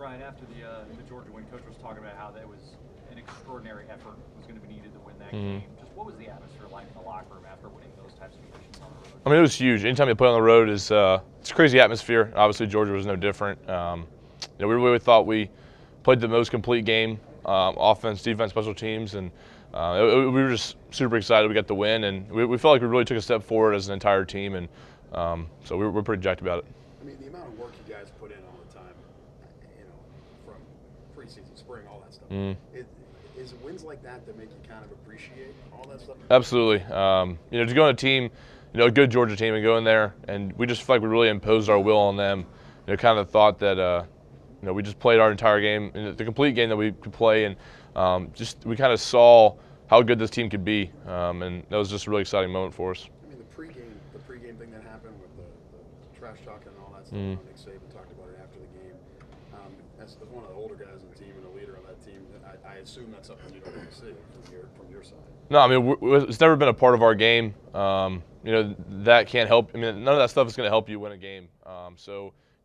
Ryan, after the Georgia win, Coach was talking about how that was an extraordinary effort was going to be needed to win that game. Just what was the atmosphere like in the locker room after winning those types of conditions on the road? I mean, it was huge. Anytime you play on the road, it's a crazy atmosphere. Obviously, Georgia was no different. We really thought we played the most complete game, offense, defense, special teams, and we were just super excited we got the win, and we felt like we really took a step forward as an entire team, and so we're pretty jacked about it. I mean, the amount of work you guys put in all the time, from preseason, spring, all that stuff. Is it wins like that make you kind of appreciate all that stuff? Absolutely. To go on a team, a good Georgia team, and go in there, and we just felt like we really imposed our will on them. Kind of thought that we just played our entire game, the complete game that we could play, and we kind of saw how good this team could be, and that was just a really exciting moment for us. I mean, the pregame thing that happened with the trash talking and all that stuff. Nick Saban talked about it after the game. As one of the older guys on the team and a leader on that team, I assume that's something you don't want to see from your side. No, I mean, it's never been a part of our game. That can't help. I mean, none of that stuff is going to help you win a game.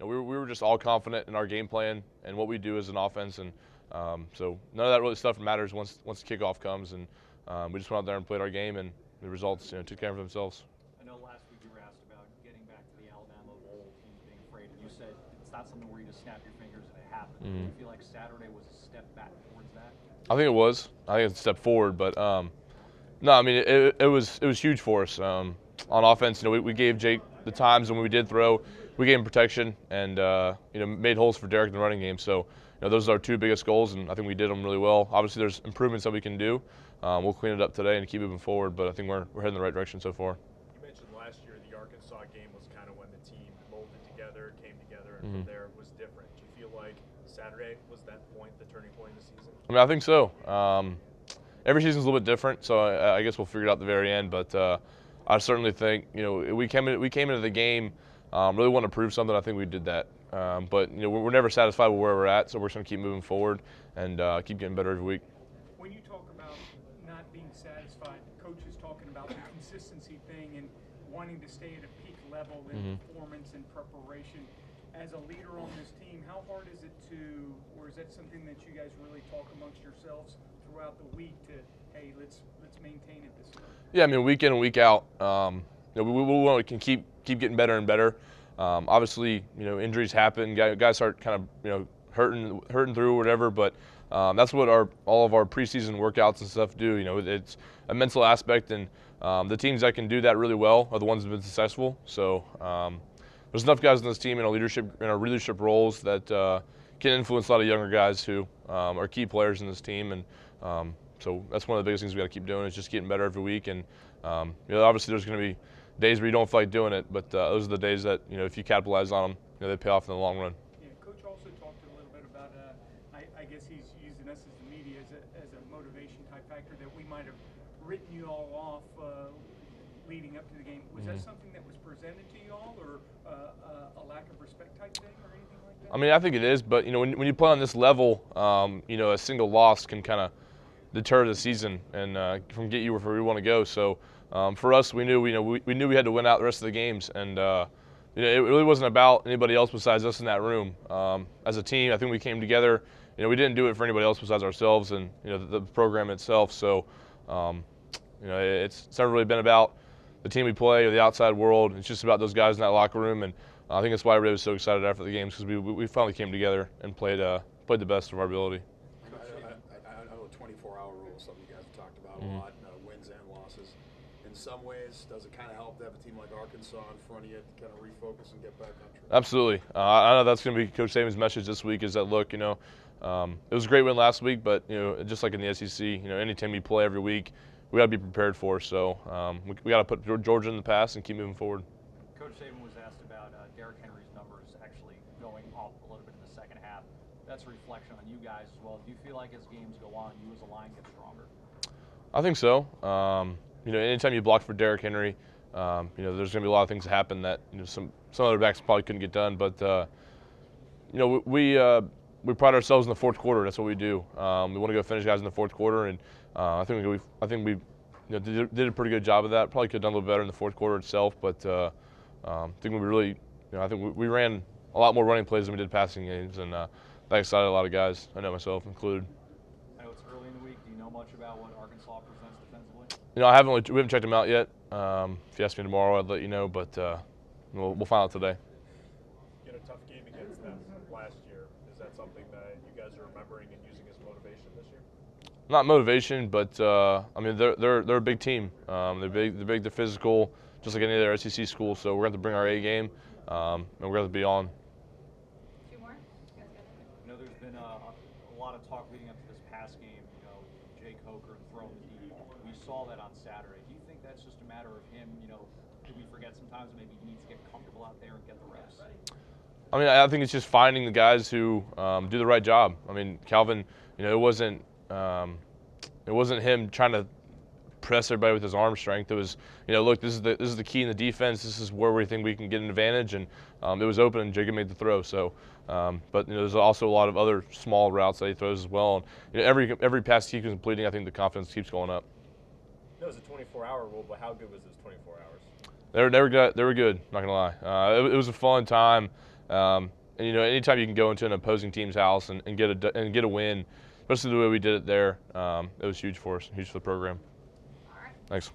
We were just all confident in our game plan and what we do as an offense, and so none of that really stuff matters once the kickoff comes, and we just went out there and played our game, and the results took care of themselves. I know last week you were asked about getting back to the Alabama Bowl, teams being afraid, and you said it's not something where you just snap your fingers and it happens. Do you feel like Saturday was a step back towards that? I think it was. I think it's a step forward, but no, I mean it was huge for us on offense. We gave Jake the times, and when we did throw, we gave him protection and made holes for Derrick in the running game. So those are our two biggest goals, and I think we did them really well. Obviously, there's improvements that we can do. We'll clean it up today and keep moving forward, but I think we're heading in the right direction so far. You mentioned last year the Arkansas game was kind of when the team molded together, came together, and from there it was different. Do you feel like Saturday was that point, the turning point in the season? I mean, I think so. Every season's a little bit different, so I guess we'll figure it out at the very end. But I certainly think we came into the game really wanting to prove something. I think we did that. But we're never satisfied with where we're at, so we're just going to keep moving forward and keep getting better every week. When you talk about not being satisfied, the coach is talking about the consistency thing and wanting to stay at a peak level in performance and preparation. As a leader on this team, how hard is it or is that something that you guys really talk amongst yourselves throughout the week to, hey, let's maintain it this way? Yeah, I mean, week in and week out, we can keep getting better and better. Obviously, injuries happen. Guys start kind of, hurting through or whatever. But that's what all of our preseason workouts and stuff do. It's a mental aspect, and the teams that can do that really well are the ones that have been successful. So there's enough guys on this team in our leadership roles that can influence a lot of younger guys who are key players in this team. And so that's one of the biggest things we got to keep doing is just getting better every week. And obviously there's going to be days where you don't feel like doing it, but those are the days that if you capitalize on them, they pay off in the long run. Yeah, Coach also talked a little bit about I guess he's using us as the media as a motivation type factor that we might have written you all off leading up to the game. Was that something that was presented to you all, or a lack of respect type thing, or anything like that? I mean, I think it is, but when you play on this level, a single loss can kind of deter the season and from get you where we want to go. So for us, we knew we had to win out the rest of the games, and it really wasn't about anybody else besides us in that room. As a team, I think we came together. We didn't do it for anybody else besides ourselves and the program itself. So it's never really been about the team we play or the outside world. It's just about those guys in that locker room, and I think that's why everybody was so excited after the games, because we finally came together and played the best of our ability. I know the 24-hour rule is something you guys have talked about a lot, wins and losses. In some ways, does it kind of help to have a team like Arkansas in front of you to kind of refocus and get back on track? Absolutely. I know that's going to be Coach Saban's message this week is that, look, it was a great win last week, but, just like in the SEC, any team you play every week, we got to be prepared for. So we got to put Georgia in the past and keep moving forward. Coach Saban was asked about Derrick Henry's numbers actually going up a little bit in the second half. That's a reflection on you guys as well. Do you feel like as games go on, you as a line get stronger? I think so. Anytime you block for Derrick Henry, there's going to be a lot of things that happen that some other backs probably couldn't get done. But we pride ourselves in the fourth quarter. That's what we do. We want to go finish guys in the fourth quarter, and I think we did a pretty good job of that. Probably could have done a little better in the fourth quarter itself, but I think we really, I think we ran a lot more running plays than we did passing games, and that excited a lot of guys. I know myself included. I know it's early in the week. Do you know much about what Arkansas presents defensively? You know, we haven't checked them out yet. If you ask me tomorrow, I'd let you know, but we'll find out today. You had a tough game against them last year. Is that something that you guys are remembering and using as motivation this year? Not motivation, but I mean they're a big team. They're big, they're physical, just like any other SEC school. So we're going to bring our A game, and we're going to be on. Two more? I know there's been a lot of talk leading up to this past game. You know, Jake Coker throwing deep. We saw that on Saturday. Do you think that's just a matter of him? You know, do we forget sometimes maybe he needs to get comfortable out there and get the reps? I mean, I think it's just finding the guys who do the right job. I mean, Calvin, you know, it wasn't him trying to press everybody with his arm strength. It was, you know, look, this is the key in the defense. This is where we think we can get an advantage, and it was open, and Jacob made the throw. So, but you know, there's also a lot of other small routes that he throws as well. And you know, every pass he keeps completing, I think the confidence keeps going up. It was a 24-hour rule, but how good was this 24 hours? They were good. Not gonna lie. It was a fun time. And you know, anytime you can go into an opposing team's house and get a win, especially the way we did it there, it was huge for us, huge for the program. All right. Thanks.